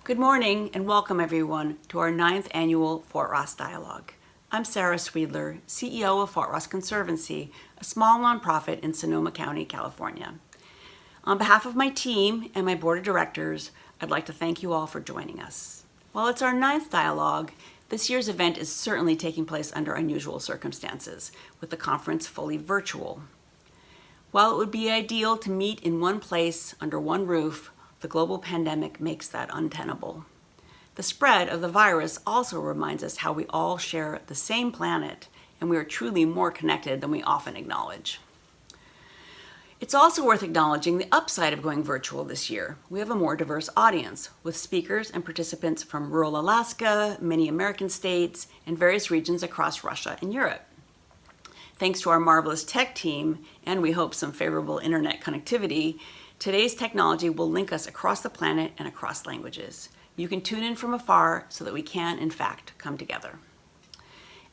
Good morning and welcome everyone to our 9th annual Fort Ross Dialogue. I'm Sarah Sweedler, CEO of Fort Ross Conservancy, a small nonprofit in Sonoma County, California. On behalf of my team and my board of directors, I'd like to thank you all for joining us. While it's our 9th dialogue, this year's event is certainly taking place under unusual circumstances, with the conference fully virtual. While it would be ideal to meet in one place under one roof, the global pandemic makes that untenable. The spread of the virus also reminds us how we all share the same planet, and we are truly more connected than we often acknowledge. It's also worth acknowledging the upside of going virtual this year. We have a more diverse audience, with speakers and participants from rural Alaska, many American states, and various regions across Russia and Europe. Thanks to our marvelous tech team, and we hope some favorable internet connectivity, today's technology will link us across the planet and across languages. You can tune in from afar so that we can, in fact, come together.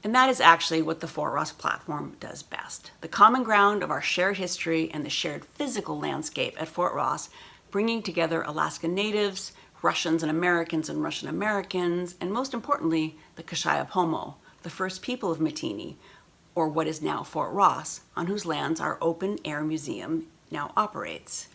And that is actually what the Fort Ross platform does best. The common ground of our shared history and the shared physical landscape at Fort Ross, bringing together Alaska Natives, Russians and Russian Americans, and most importantly, the Kashaya-Pomo, the first people of Matini, or what is now Fort Ross, on whose lands our open-air museum now operates.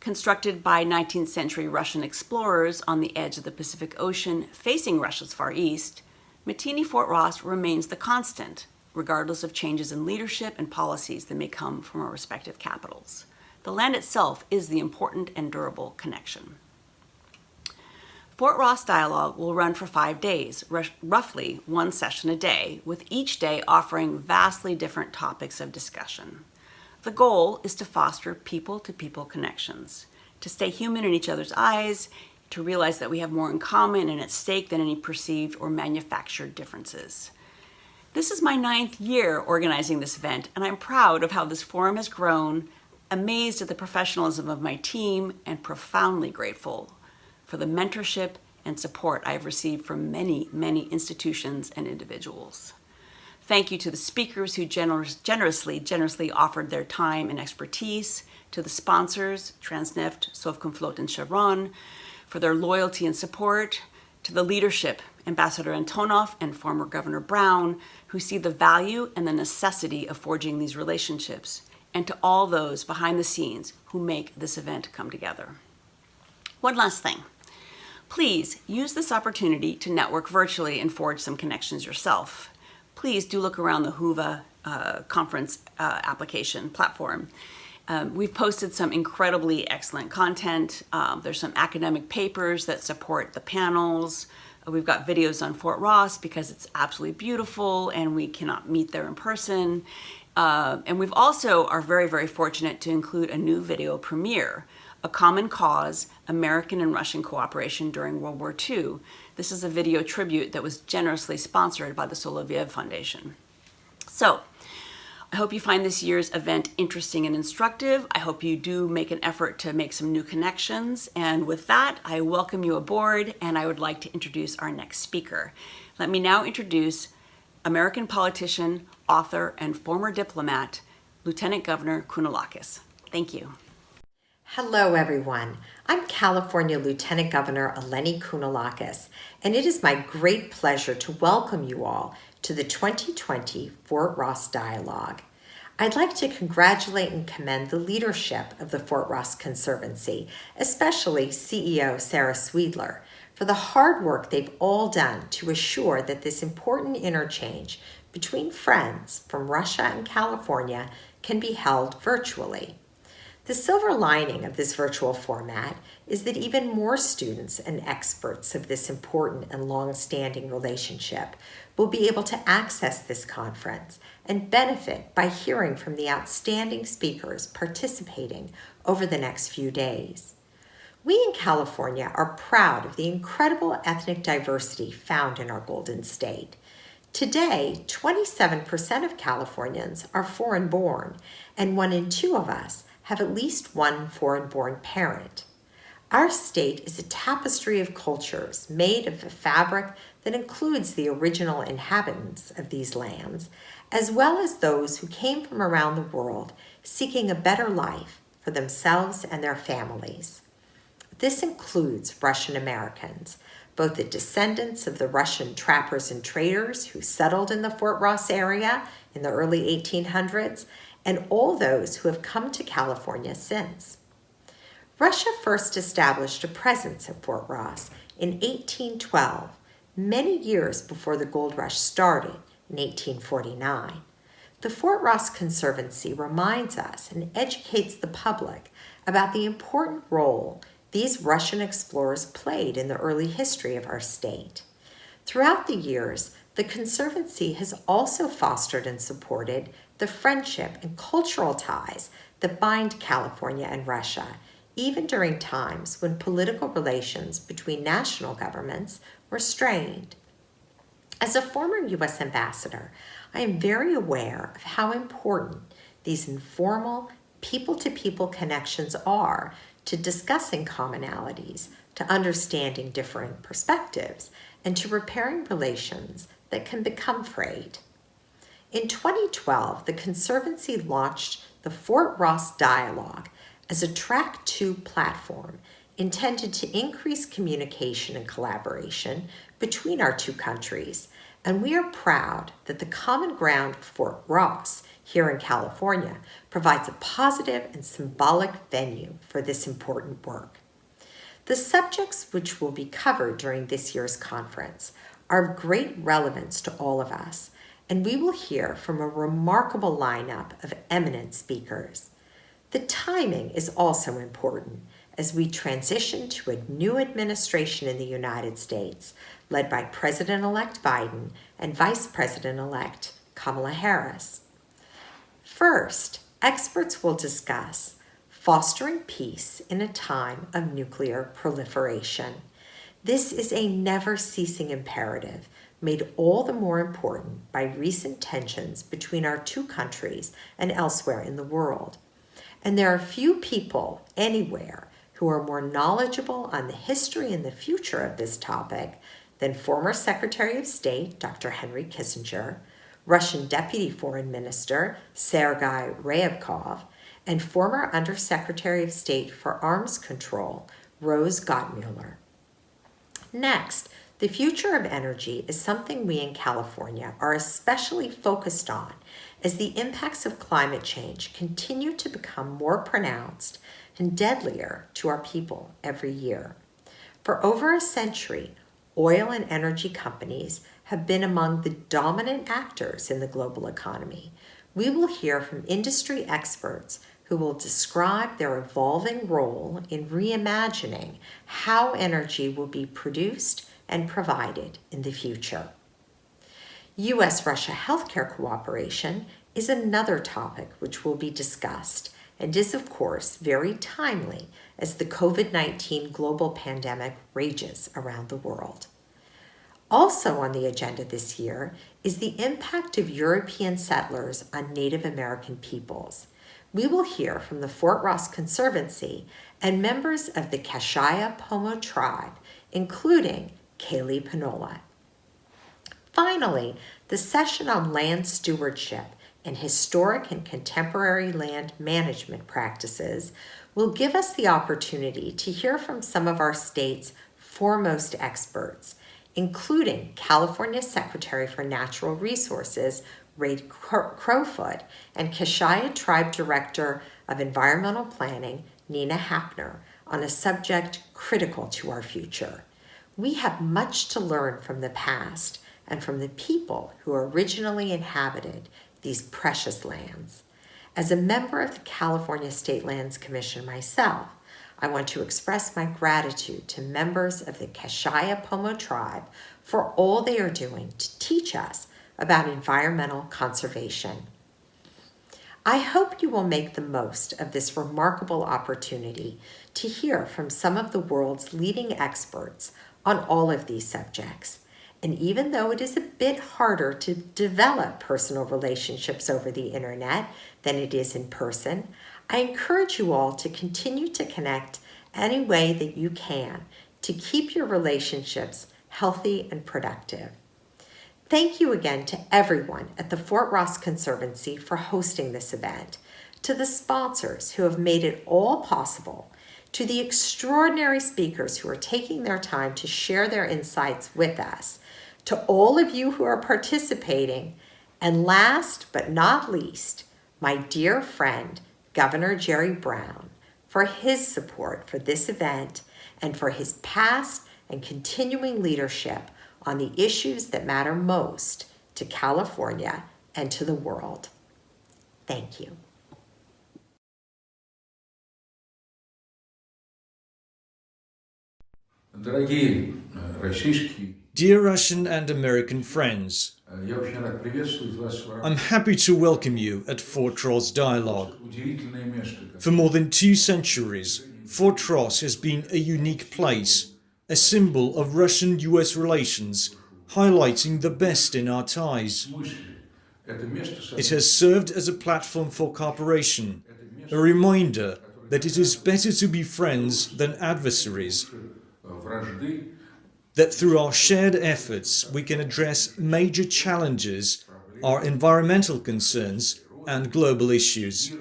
Constructed by 19th century Russian explorers on the edge of the Pacific Ocean facing Russia's Far East, Matini Fort Ross remains the constant, regardless of changes in leadership and policies that may come from our respective capitals. The land itself is the important and durable connection. Fort Ross Dialogue will run for 5 days, roughly one session a day, with each day offering vastly different topics of discussion. The goal is to foster people-to-people connections, to stay human in each other's eyes, to realize that we have more in common and at stake than any perceived or manufactured differences. This is my 9th year organizing this event, and I'm proud of how this forum has grown, amazed at the professionalism of my team, and profoundly grateful for the mentorship and support I've received from many, many institutions and individuals. Thank you to the speakers who generously offered their time and expertise, to the sponsors, Transneft, Sovcomflot, and Chevron, for their loyalty and support, to the leadership, Ambassador Antonov and former Governor Brown, who see the value and the necessity of forging these relationships, and to all those behind the scenes who make this event come together. One last thing. Please use this opportunity to network virtually and forge some connections yourself. Please do look around the Whova conference application platform. We've posted some incredibly excellent content. There's some academic papers that support the panels. We've got videos on Fort Ross because it's absolutely beautiful and we cannot meet there in person. And we've also are very, very fortunate to include a new video premiere, A Common Cause, American and Russian Cooperation During World War II. This is a video tribute that was generously sponsored by the Soloviev Foundation. So, I hope you find this year's event interesting and instructive. I hope you do make an effort to make some new connections. And with that, I welcome you aboard, and I would like to introduce our next speaker. Let me now introduce American politician, author, and former diplomat, Lieutenant Governor Kounalakis. Thank you. Hello, everyone. I'm California Lieutenant Governor Eleni Kounalakis, and it is my great pleasure to welcome you all to the 2020 Fort Ross Dialogue. I'd like to congratulate and commend the leadership of the Fort Ross Conservancy, especially CEO Sarah Sweedler, for the hard work they've all done to assure that this important interchange between friends from Russia and California can be held virtually. The silver lining of this virtual format is that even more students and experts of this important and long-standing relationship will be able to access this conference and benefit by hearing from the outstanding speakers participating over the next few days. We in California are proud of the incredible ethnic diversity found in our Golden State. Today, 27% of Californians are foreign-born, and 1 in 2 of us have at least one foreign-born parent. Our state is a tapestry of cultures made of a fabric that includes the original inhabitants of these lands, as well as those who came from around the world seeking a better life for themselves and their families. This includes Russian Americans, both the descendants of the Russian trappers and traders who settled in the Fort Ross area in the early 1800s, and all those who have come to California since. Russia first established a presence at Fort Ross in 1812, many years before the gold rush started in 1849. The Fort Ross Conservancy reminds us and educates the public about the important role these Russian explorers played in the early history of our state. Throughout the years, the Conservancy has also fostered and supported the friendship and cultural ties that bind California and Russia, even during times when political relations between national governments were strained. As a former U.S. ambassador, I am very aware of how important these informal, people-to-people connections are to discussing commonalities, to understanding differing perspectives, and to repairing relations that can become frayed. In 2012, the Conservancy launched the Fort Ross Dialogue as a Track 2 platform intended to increase communication and collaboration between our two countries, and we are proud that the Common Ground Fort Ross here in California provides a positive and symbolic venue for this important work. The subjects which will be covered during this year's conference are of great relevance to all of us, and we will hear from a remarkable lineup of eminent speakers. The timing is also important as we transition to a new administration in the United States, led by President-elect Biden and Vice President-elect Kamala Harris. First, experts will discuss fostering peace in a time of nuclear proliferation. This is a never-ceasing imperative, made all the more important by recent tensions between our two countries and elsewhere in the world. And there are few people anywhere who are more knowledgeable on the history and the future of this topic than former Secretary of State Dr. Henry Kissinger, Russian Deputy Foreign Minister Sergei Ryabkov, and former Undersecretary of State for Arms Control Rose Gottmuller. Next, the future of energy is something we in California are especially focused on as the impacts of climate change continue to become more pronounced and deadlier to our people every year. For over a century, oil and energy companies have been among the dominant actors in the global economy. We will hear from industry experts who will describe their evolving role in reimagining how energy will be produced and provided in the future. U.S.-Russia healthcare cooperation is another topic which will be discussed and is, of course, very timely as the COVID-19 global pandemic rages around the world. Also on the agenda this year is the impact of European settlers on Native American peoples. We will hear from the Fort Ross Conservancy and members of the Kashaya-Pomo tribe, including Kaylee Panola. Finally, the session on land stewardship and historic and contemporary land management practices will give us the opportunity to hear from some of our state's foremost experts, including California Secretary for Natural Resources, Ray Crowfoot, and Kashaya Tribe Director of Environmental Planning, Nina Hapner, on a subject critical to our future. We have much to learn from the past and from the people who originally inhabited these precious lands. As a member of the California State Lands Commission myself, I want to express my gratitude to members of the Kashaya-Pomo tribe for all they are doing to teach us about environmental conservation. I hope you will make the most of this remarkable opportunity to hear from some of the world's leading experts on all of these subjects. And even though it is a bit harder to develop personal relationships over the internet than it is in person, I encourage you all to continue to connect any way that you can to keep your relationships healthy and productive. Thank you again to everyone at the Fort Ross Conservancy for hosting this event, to the sponsors who have made it all possible, to the extraordinary speakers who are taking their time to share their insights with us, to all of you who are participating, and last but not least, my dear friend, Governor Jerry Brown, for his support for this event and for his past and continuing leadership on the issues that matter most to California and to the world. Thank you. Dear Russian and American friends, I'm happy to welcome you at Fort Ross Dialogue. For more than 2 centuries, Fort Ross has been a unique place, a symbol of Russian-US relations, highlighting the best in our ties. It has served as a platform for cooperation, a reminder that it is better to be friends than adversaries, that through our shared efforts we can address major challenges, our environmental concerns and global issues.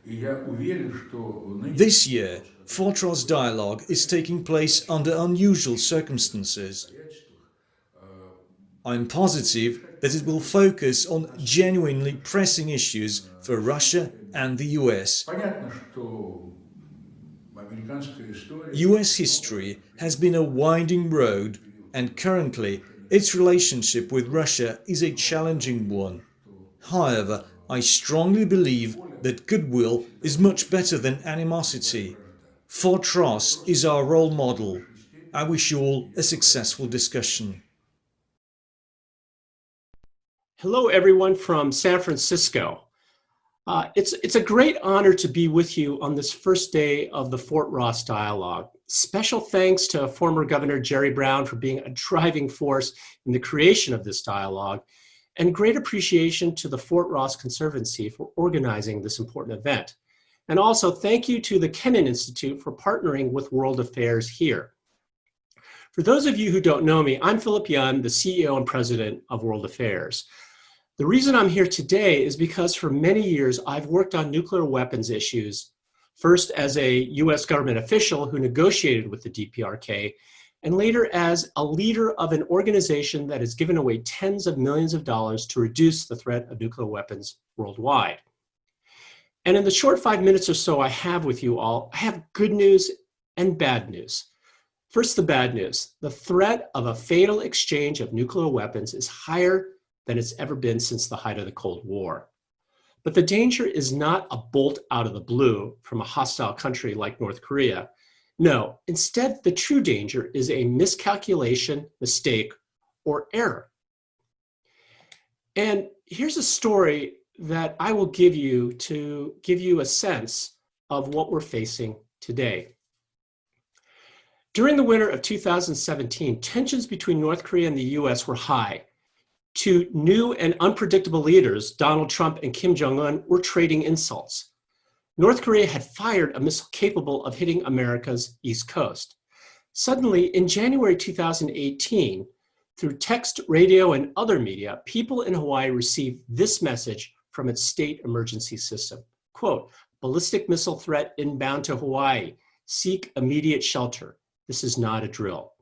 This year, Fort Ross Dialogue is taking place under unusual circumstances. I'm positive that it will focus on genuinely pressing issues for Russia and the US. US history has been a winding road, and currently its relationship with Russia is a challenging one. However, I strongly believe that goodwill is much better than animosity. Fort Ross is our role model. I wish you all a successful discussion. Hello, everyone from San Francisco. It's a great honor to be with you on this first day of the Fort Ross Dialogue. Special thanks to former Governor Jerry Brown for being a driving force in the creation of this dialogue, and great appreciation to the Fort Ross Conservancy for organizing this important event. And also thank you to the Kennan Institute for partnering with World Affairs here. For those of you who don't know me, I'm Philip Yun, the CEO and president of World Affairs. The reason I'm here today is because for many years I've worked on nuclear weapons issues, first as a US government official who negotiated with the DPRK, and later as a leader of an organization that has given away tens of millions of dollars to reduce the threat of nuclear weapons worldwide. And in the short 5 minutes or so I have with you all, I have good news and bad news. First, the bad news. The threat of a fatal exchange of nuclear weapons is higher than it's ever been since the height of the Cold War. But the danger is not a bolt out of the blue from a hostile country like North Korea. No, instead, the true danger is a miscalculation, mistake, or error. And here's a story that I will give you to give you a sense of what we're facing today. During the winter of 2017, tensions between North Korea and the US were high. Two new and unpredictable leaders, Donald Trump and Kim Jong-un, were trading insults. North Korea had fired a missile capable of hitting America's East Coast. Suddenly, in January 2018, through text, radio, and other media, people in Hawaii received this message from its state emergency system. Quote, ballistic missile threat inbound to Hawaii. Seek immediate shelter. This is not a drill.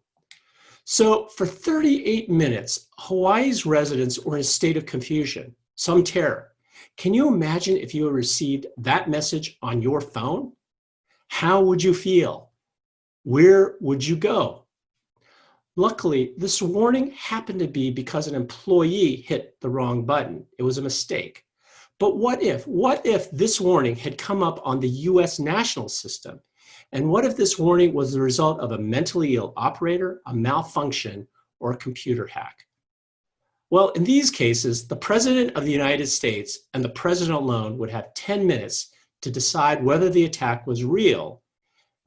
So for 38 minutes, Hawaii's residents were in a state of confusion, some terror. Can you imagine if you had received that message on your phone? How would you feel? Where would you go? Luckily, this warning happened to be because an employee hit the wrong button. It was a mistake. But what if this warning had come up on the US national system? And what if this warning was the result of a mentally ill operator, a malfunction, or a computer hack? Well, in these cases, the President of the United States and the President alone would have 10 minutes to decide whether the attack was real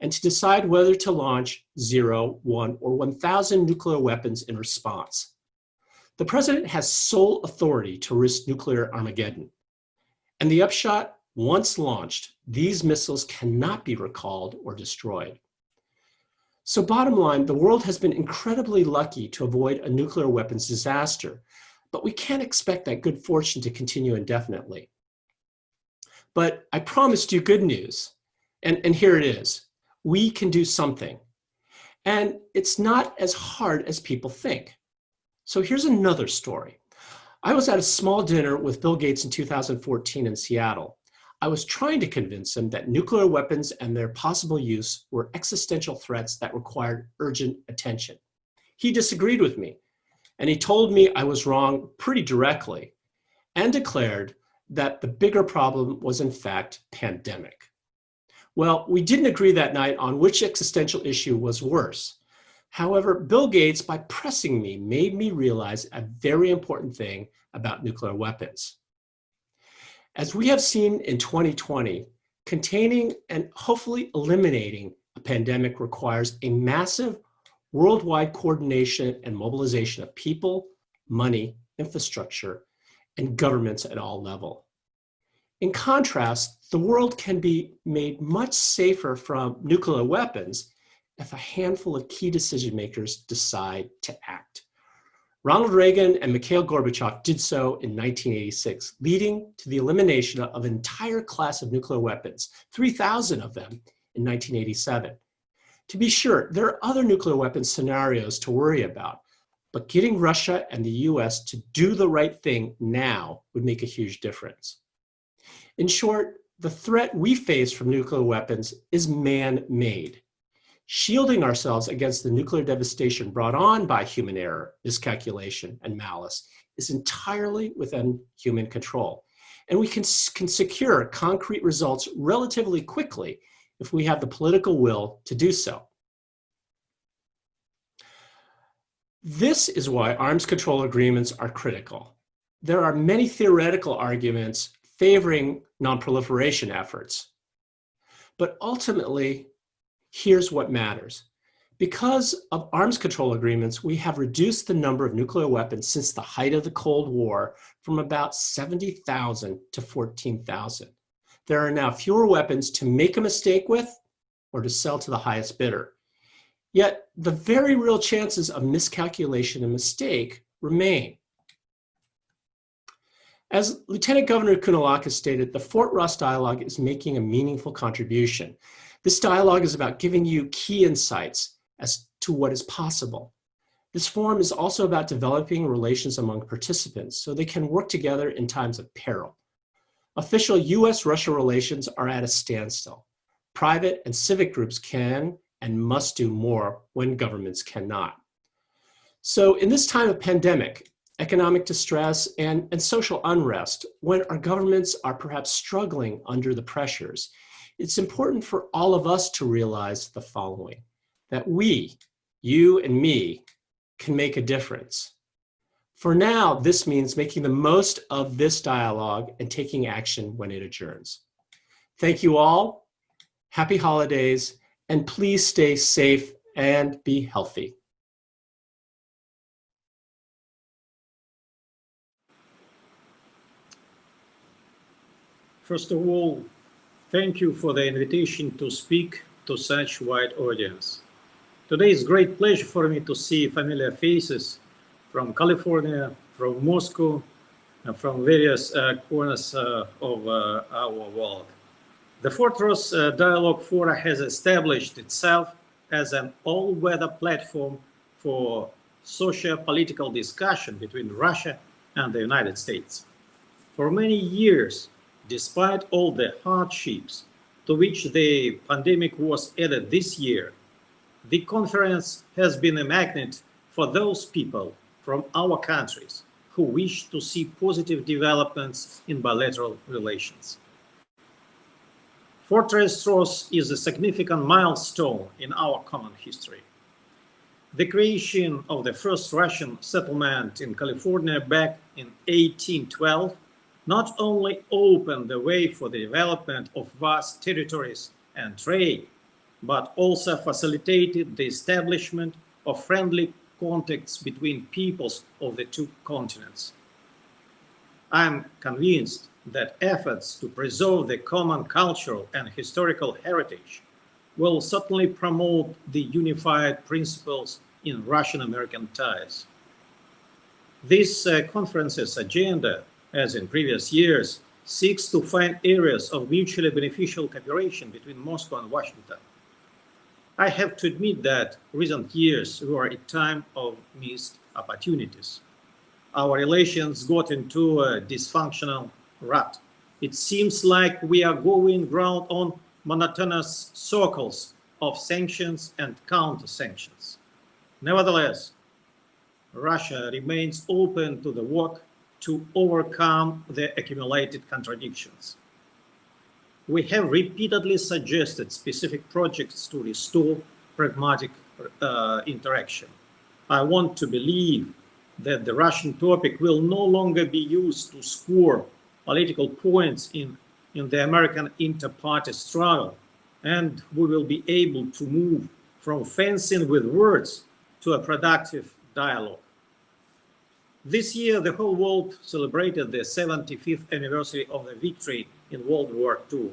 and to decide whether to launch 0, 1, or 1,000 nuclear weapons in response. The President has sole authority to risk nuclear Armageddon. And the upshot? Once launched, these missiles cannot be recalled or destroyed. So bottom line, the world has been incredibly lucky to avoid a nuclear weapons disaster, but we can't expect that good fortune to continue indefinitely. But I promised you good news, and here it is. we can do something. And it's not as hard as people think. So here's another story. I was at a small dinner with Bill Gates in 2014 in Seattle. I was trying to convince him that nuclear weapons and their possible use were existential threats that required urgent attention. He disagreed with me, and he told me I was wrong pretty directly and declared that the bigger problem was in fact pandemic. Well, we didn't agree that night on which existential issue was worse. However, Bill Gates, by pressing me, made me realize a very important thing about nuclear weapons. As we have seen in 2020, containing and hopefully eliminating a pandemic requires a massive worldwide coordination and mobilization of people, money, infrastructure, and governments at all levels. In contrast, the world can be made much safer from nuclear weapons if a handful of key decision makers decide to act. Ronald Reagan and Mikhail Gorbachev did so in 1986, leading to the elimination of an entire class of nuclear weapons, 3,000 of them in 1987. To be sure, there are other nuclear weapons scenarios to worry about, but getting Russia and the US to do the right thing now would make a huge difference. In short, the threat we face from nuclear weapons is man-made. Shielding ourselves against the nuclear devastation brought on by human error, miscalculation, and malice is entirely within human control. And we can secure concrete results relatively quickly if we have the political will to do so. This is why arms control agreements are critical. There are many theoretical arguments favoring non-proliferation efforts. But ultimately, here's what matters. Because of arms control agreements, we have reduced the number of nuclear weapons since the height of the Cold War from about 70,000 to 14,000. There are now fewer weapons to make a mistake with or to sell to the highest bidder. Yet the very real chances of miscalculation and mistake remain. As Lieutenant Governor Kounalakis stated, the Fort Ross Dialogue is making a meaningful contribution. This dialogue is about giving you key insights as to what is possible. This forum is also about developing relations among participants so they can work together in times of peril. Official US-Russia relations are at a standstill. Private and civic groups can and must do more when governments cannot. So in this time of pandemic, economic distress, and social unrest, when our governments are perhaps struggling under the pressures, it's important for all of us to realize the following, that we, you and me, can make a difference. For now, this means making the most of this dialogue and taking action when it adjourns. Thank you all, happy holidays, and please stay safe and be healthy. First of all, thank you for the invitation to speak to such wide audience. Today is a great pleasure for me to see familiar faces from California, from Moscow, and from various corners of our world. The Fort Ross Dialogue Forum has established itself as an all-weather platform for socio-political discussion between Russia and the United States. For many years, despite all the hardships to which the pandemic was added this year, the conference has been a magnet for those people from our countries who wish to see positive developments in bilateral relations. Fort Ross is a significant milestone in our common history. The creation of the first Russian settlement in California back in 1812 not only opened the way for the development of vast territories and trade, but also facilitated the establishment of friendly contacts between peoples of the two continents. I'm convinced that efforts to preserve the common cultural and historical heritage will certainly promote the unified principles in Russian-American ties. This conference's agenda, as in previous years, seeks to find areas of mutually beneficial cooperation between Moscow and Washington. I have to admit that recent years were a time of missed opportunities. Our relations got into a dysfunctional rut. It seems like we are going round on monotonous circles of sanctions and counter-sanctions. Nevertheless, Russia remains open to the work to overcome the accumulated contradictions. We have repeatedly suggested specific projects to restore pragmatic interaction. I want to believe that the Russian topic will no longer be used to score political points in the American inter-party struggle, and we will be able to move from fencing with words to a productive dialogue. This year, the whole world celebrated the 75th anniversary of the victory in World War II.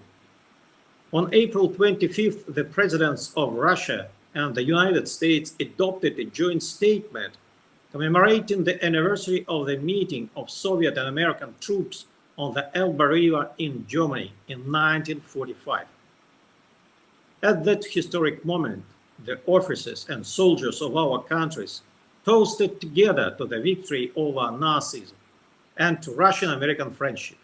On April 25th, the presidents of Russia and the United States adopted a joint statement commemorating the anniversary of the meeting of Soviet and American troops on the Elbe River in Germany in 1945. At that historic moment, the officers and soldiers of our countries toasted together to the victory over Nazism and to Russian-American friendship.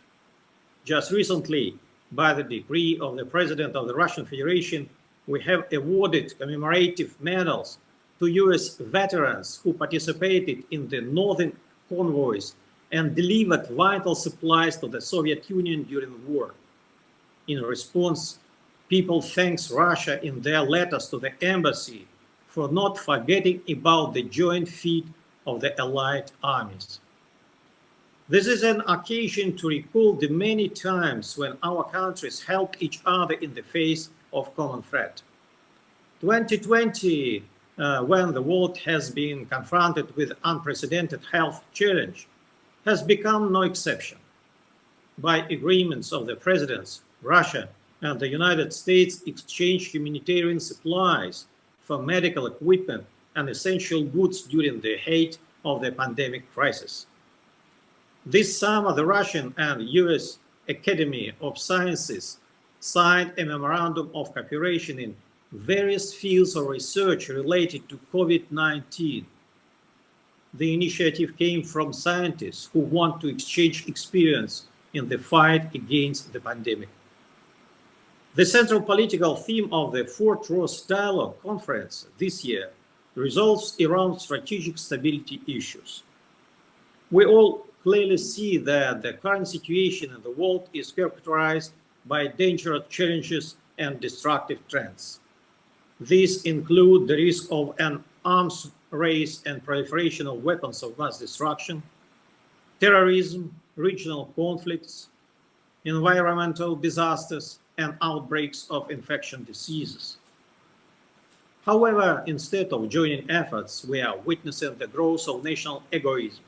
Just recently, by the decree of the President of the Russian Federation, we have awarded commemorative medals to US veterans who participated in the northern convoys and delivered vital supplies to the Soviet Union during the war. In response, people thank Russia in their letters to the embassy for not forgetting about the joint feat of the Allied armies. This is an occasion to recall the many times when our countries helped each other in the face of common threat. 2020, when the world has been confronted with unprecedented health challenge, has become no exception. By agreements of the presidents, Russia and the United States exchanged humanitarian supplies for medical equipment and essential goods during the height of the pandemic crisis. This summer, the Russian and US Academy of Sciences signed a memorandum of cooperation in various fields of research related to COVID-19. The initiative came from scientists who want to exchange experience in the fight against the pandemic. The central political theme of the Fort Ross Dialogue Conference this year revolves around strategic stability issues. We all clearly see that the current situation in the world is characterized by dangerous challenges and destructive trends. These include the risk of an arms race and proliferation of weapons of mass destruction, terrorism, regional conflicts, environmental disasters, and outbreaks of infectious diseases. However, instead of joining efforts, we are witnessing the growth of national egoism,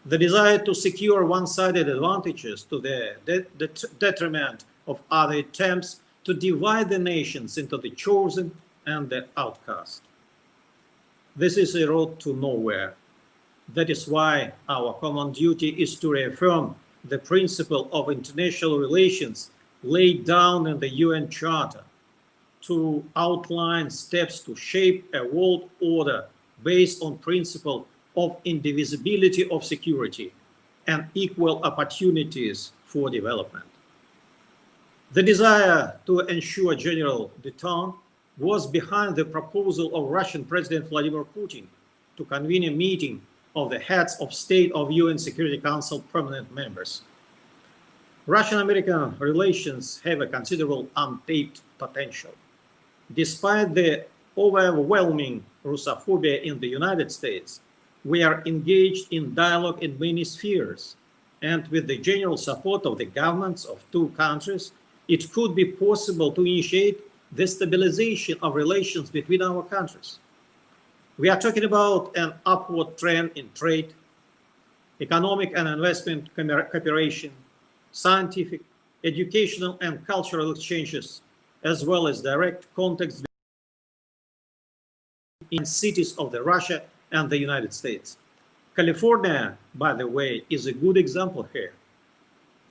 the desire to secure one-sided advantages to the detriment of other attempts to divide the nations into the chosen and the outcast. This is a road to nowhere. That is why our common duty is to reaffirm the principle of international relations laid down in the UN Charter, to outline steps to shape a world order based on principle of indivisibility of security and equal opportunities for development. The desire to ensure general détente was behind the proposal of Russian President Vladimir Putin to convene a meeting of the heads of state of UN Security Council permanent members. Russian-American relations have a considerable untapped potential. Despite the overwhelming Russophobia in the United States, we are engaged in dialogue in many spheres, and with the general support of the governments of two countries, it could be possible to initiate the stabilization of relations between our countries. We are talking about an upward trend in trade, economic and investment cooperation, scientific, educational, and cultural exchanges, as well as direct contacts in cities of Russia and the United States. California, by the way, is a good example here.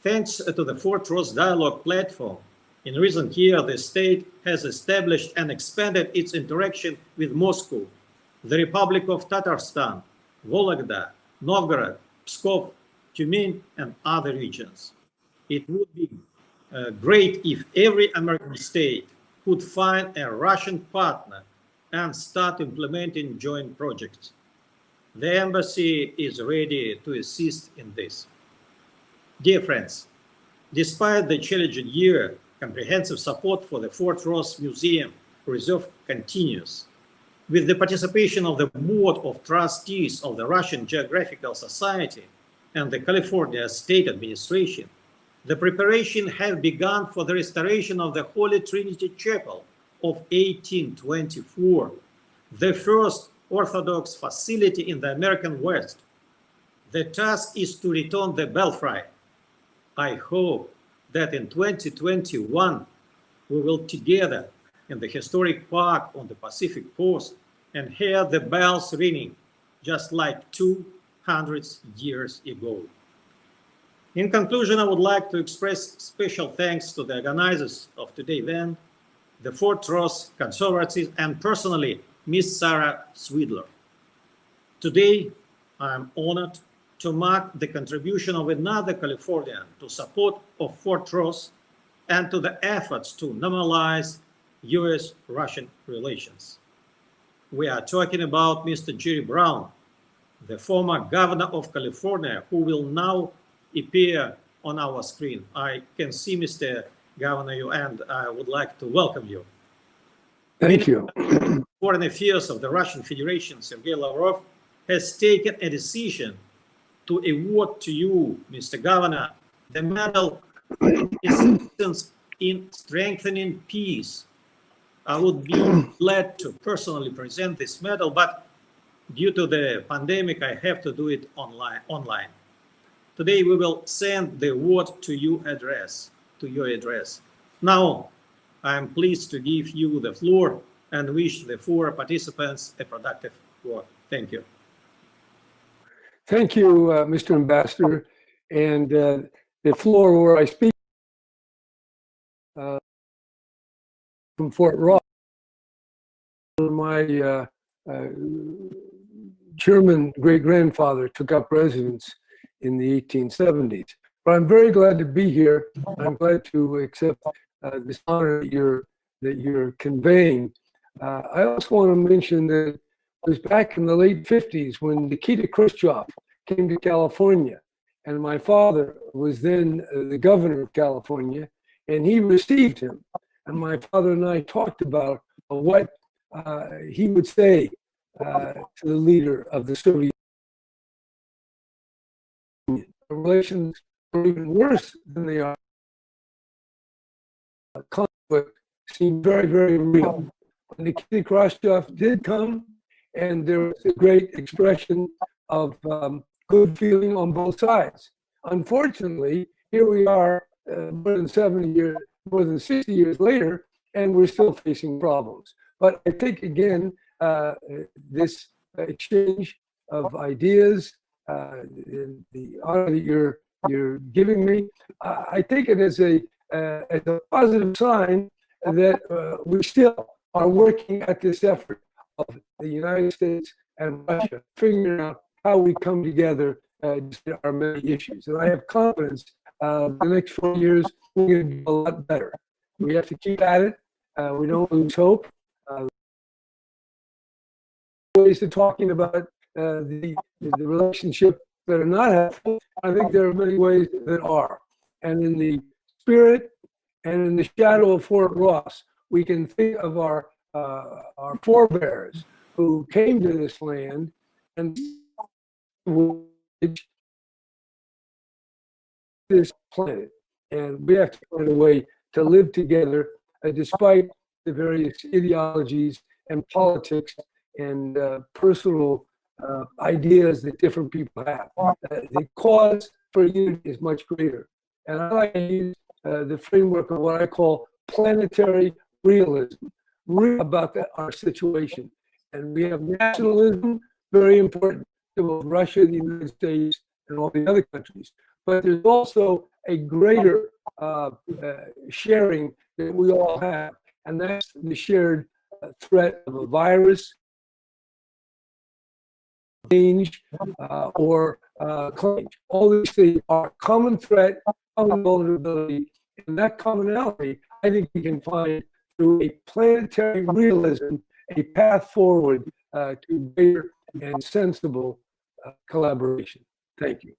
Thanks to the Fort Ross Dialogue platform, In recent years, the state has established and expanded its interaction with Moscow, the Republic of Tatarstan, Vologda, Novgorod, Pskov, Tyumen, and other regions. It would be great if every American state could find a Russian partner and start implementing joint projects. The embassy is ready to assist in this. Dear friends, despite the challenging year, comprehensive support for the Fort Ross Museum Reserve continues. With the participation of the Board of Trustees of the Russian Geographical Society and the California State Administration, the preparation have begun for the restoration of the Holy Trinity Chapel of 1824, the first Orthodox facility in the American West. The task is to return the belfry. I hope that in 2021, we will together in the historic park on the Pacific Coast and hear the bells ringing just like 200 years ago. In conclusion, I would like to express special thanks to the organizers of today's event, the Fort Ross Conservancy, and personally, Miss Sarah Sweedler. Today, I am honored to mark the contribution of another Californian to support of Fort Ross and to the efforts to normalize US-Russian relations. We are talking about Mr. Jerry Brown, the former governor of California, who will now appear on our screen. I can see Mr. Governor, and I would like to welcome you. Thank you. Foreign Affairs of the Russian Federation, Sergei Lavrov, has taken a decision to award to you, Mr. Governor, the medal Assistance in Strengthening Peace. I would be glad to personally present this medal, but due to the pandemic, I have to do it online. Today, we will send the award to your address. Now, I am pleased to give you the floor and wish the four participants a productive work. Thank you. Thank you, Mr. Ambassador. And the floor where I speak from Fort Ross, my German great-grandfather took up residence in the 1870s. But I'm very glad to be here. I'm glad to accept this honor that you're conveying. I also want to mention that it was back in the late 50s when Nikita Khrushchev came to California, and my father was then the governor of California, and he received him. And my father and I talked about what he would say to the leader of the Soviet Union. The relations were even worse than they are. Conflict seemed very, very real. Nikita Khrushchev did come, and there was a great expression of good feeling on both sides. Unfortunately, here we are more than 60 years later, and we're still facing problems. But I think, again, this exchange of ideas, the honor that you're giving me, I take it as a positive sign that we still are working at this effort of the United States and Russia, figuring out how we come together to our many issues. And I have confidence the next 4 years, we're going to do a lot better. We have to keep at it. We don't lose hope. Ways of talking about the relationship that are not helpful. I think there are many ways that are. And in the spirit and in the shadow of Fort Ross, we can think of our forebears who came to this land and this planet. And we have to find a way to live together despite the various ideologies and politics and personal ideas that different people have. The cause for unity is much greater. And I like to use the framework of what I call planetary realism, real about our situation. And we have nationalism, very important to both Russia, the United States, and all the other countries. But there's also a greater sharing that we all have, and that's the shared threat of a virus, change, or climate. All these things are common threat, common vulnerability, and that commonality, I think we can find through a planetary realism, a path forward to greater and sensible collaboration. Thank you.